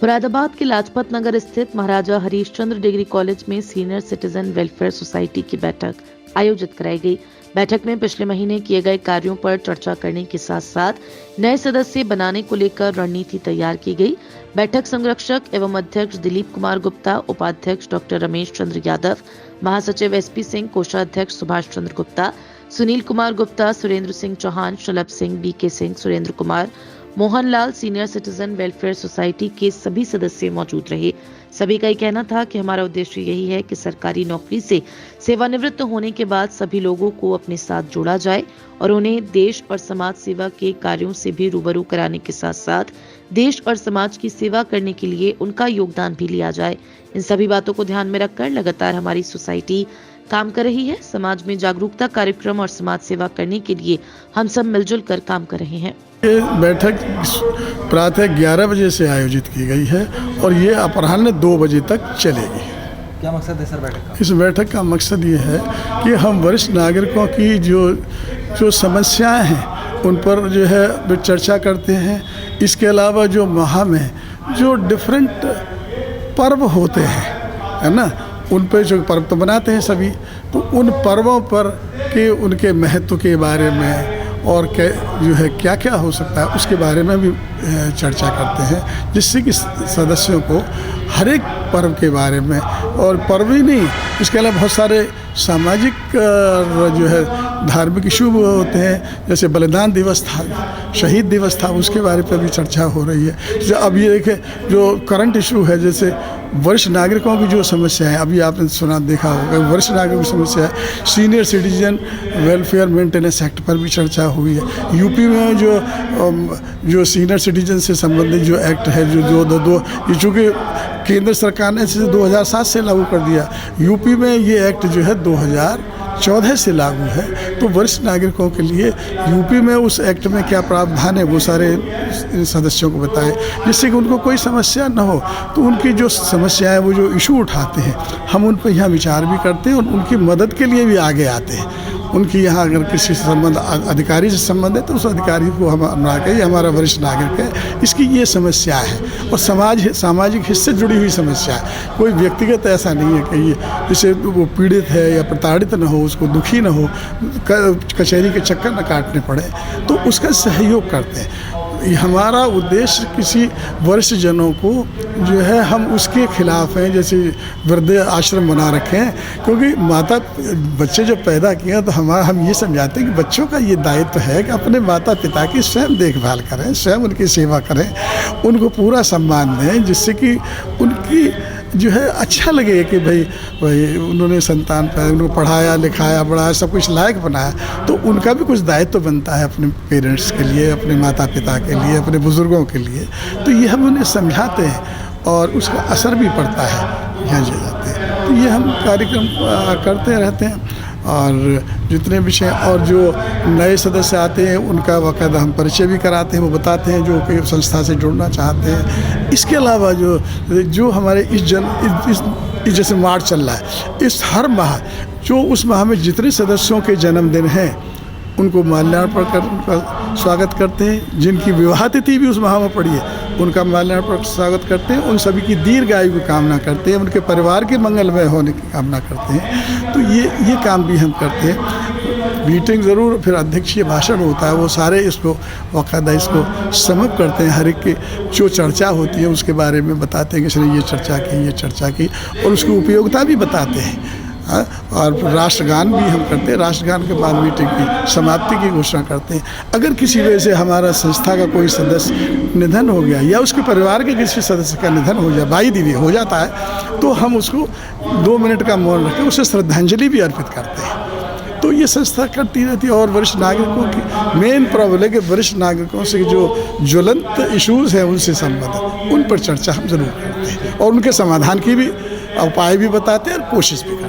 मुरादाबाद के लाजपत नगर स्थित महाराजा Harishchandra degree college में सीनियर सिटीजन वेलफेयर सोसाइटी की बैठक आयोजित कराई गई। बैठक में पिछले महीने किए गए कार्यों पर चर्चा करने के साथ साथ नए सदस्य बनाने को लेकर रणनीति तैयार की गई। बैठक संरक्षक एवं अध्यक्ष दिलीप कुमार गुप्ता, उपाध्यक्ष डॉक्टर रमेश चंद्र यादव, महासचिव SP सिंह, कोषाध्यक्ष Subhash Chandra Gupta, Sunil Kumar Gupta, Surendra Singh Chauhan, Shalabh Singh, BK Singh, Surendra Kumar, Mohanlal, senior citizen welfare society के सभी सदस्य मौजूद रहे। सभी का ये कहना था कि हमारा उद्देश्य यही है कि सरकारी नौकरी से सेवानिवृत्त होने के बाद सभी लोगों को अपने साथ जोड़ा जाए और उन्हें देश और समाज सेवा के कार्यों से भी रूबरू कराने के साथ साथ देश और समाज की सेवा करने के लिए उनका योगदान भी लिया जाए। इन सभी बातों को ध्यान में रखकर लगातार हमारी सोसाइटी काम कर रही है। समाज में जागरूकता कार्यक्रम और समाज सेवा करने के लिए हम सब मिलजुल कर काम कर रहे हैं। ये बैठक प्रातः 11 बजे से आयोजित की गई है और ये अपराह्न 2 बजे तक चलेगी। क्या मकसद है सर बैठक का? इस बैठक का मकसद ये है कि हम वरिष्ठ नागरिकों की जो समस्याएं हैं उन पर जो है चर्चा करते हैं। इसके अलावा जो माह में जो डिफरेंट पर्व होते हैं, है ना, उन पर जो पर्व तो बनाते हैं सभी, तो उन पर्वों पर के उनके महत्व के बारे में और जो है क्या क्या हो सकता है उसके बारे में भी चर्चा करते हैं, जिससे कि सदस्यों को हर एक पर्व के बारे में, और पर्व ही नहीं, इसके अलावा बहुत सारे सामाजिक जो है धार्मिक इशू होते हैं, जैसे बलिदान दिवस था, शहीद दिवस था, उसके बारे पर भी चर्चा हो रही है। जैसे अब ये देखें जो करंट इशू है, जैसे वरिष्ठ नागरिकों की जो समस्या है, अभी आपने सुना देखा होगा, वरिष्ठ नागरिकों की समस्या है, senior citizen welfare maintenance act पर भी चर्चा हुई है। यूपी में जो सीनियर सिटीजन से संबंधित जो एक्ट है, जो ये चूँकि केंद्र सरकार ने इसे 2007 से लागू कर दिया, यूपी में ये एक्ट जो है 2014 से लागू है। तो वरिष्ठ नागरिकों के लिए यूपी में उस एक्ट में क्या प्रावधान है वो सारे सदस्यों को बताएं, जिससे कि उनको कोई समस्या न हो। तो उनकी जो समस्या है, वो जो इशू उठाते हैं, हम उन पर यहाँ विचार भी करते हैं और उनकी मदद के लिए भी आगे आते हैं। उनकी यहाँ अगर किसी संबंध अधिकारी से संबंध है तो उस अधिकारी को हम बना के, ये हमारा वरिष्ठ नागरिक है, इसकी ये समस्या है, और सामाजिक हित से जुड़ी हुई समस्या है। कोई व्यक्तिगत ऐसा नहीं है कि ये जैसे वो पीड़ित है या प्रताड़ित न हो, उसको दुखी न हो, कचहरी के चक्कर न काटने पड़े, तो उसका सहयोग करते हैं। हमारा उद्देश्य किसी वरिष्ठ जनों को जो है हम उसके खिलाफ हैं, जैसे वृद्ध आश्रम बना रखे हैं, क्योंकि बच्चे जब पैदा किए तो हम ये समझाते हैं कि बच्चों का ये दायित्व है कि अपने माता पिता की स्वयं देखभाल करें, स्वयं उनकी सेवा करें, उनको पूरा सम्मान दें, जिससे कि उनकी जो है अच्छा लगे कि भाई उन्होंने संतान पैदा, उनको पढ़ाया लिखाया बढ़ाया, सब कुछ लायक बनाया, तो उनका भी कुछ दायित्व बनता है अपने पेरेंट्स के लिए, अपने माता पिता के लिए, अपने बुज़ुर्गों के लिए। तो ये हम उन्हें समझाते हैं और उसका असर भी पड़ता है, यहाँ जे जाते हैं। तो ये हम कार्यक्रम करते रहते हैं, और जितने विषय और जो नए सदस्य आते हैं उनका बाकायदा हम परिचय भी कराते हैं, वो बताते हैं जो कोई संस्था से जुड़ना चाहते हैं। इसके अलावा जो हमारे इस जैसे मार्च चल रहा है, इस हर माह जो उस माह में जितने सदस्यों के जन्मदिन हैं उनको माल्यार्पण कर उनका स्वागत करते हैं। जिनकी विवाह तिथि भी उस माह में पड़ी है उनका माल्यार्पण स्वागत करते हैं। उन सभी की दीर्घायु की कामना करते हैं, उनके परिवार के मंगलमय होने की कामना करते हैं। तो ये काम भी हम करते हैं। मीटिंग ज़रूर, फिर अध्यक्षीय भाषण होता है, वो सारे इसको बाकायदा इसको समअप करते हैं। हर एक की जो चर्चा होती है उसके बारे में बताते हैं कि इसने ये चर्चा की और उसकी उपयोगिता भी बताते हैं। और राष्ट्रगान भी हम करते हैं। राष्ट्रगान के बाद मीटिंग की समाप्ति की घोषणा करते हैं। अगर किसी वजह से हमारा संस्था का कोई सदस्य निधन हो गया या उसके परिवार के किसी सदस्य का निधन हो जाए, बाई दिव्य हो जाता है, तो हम उसको 2 मिनट का मौन रख के उसे श्रद्धांजलि भी अर्पित करते हैं। तो ये संस्था करती रहती है। और वरिष्ठ नागरिकों की मेन प्रॉब्लम है कि वरिष्ठ नागरिकों से जो ज्वलंत इश्यूज़ हैं उनसे संबंधित, उन पर चर्चा हम जरूर करते हैं और उनके समाधान की भी उपाय भी बताते हैं और कोशिश भी करते हैं।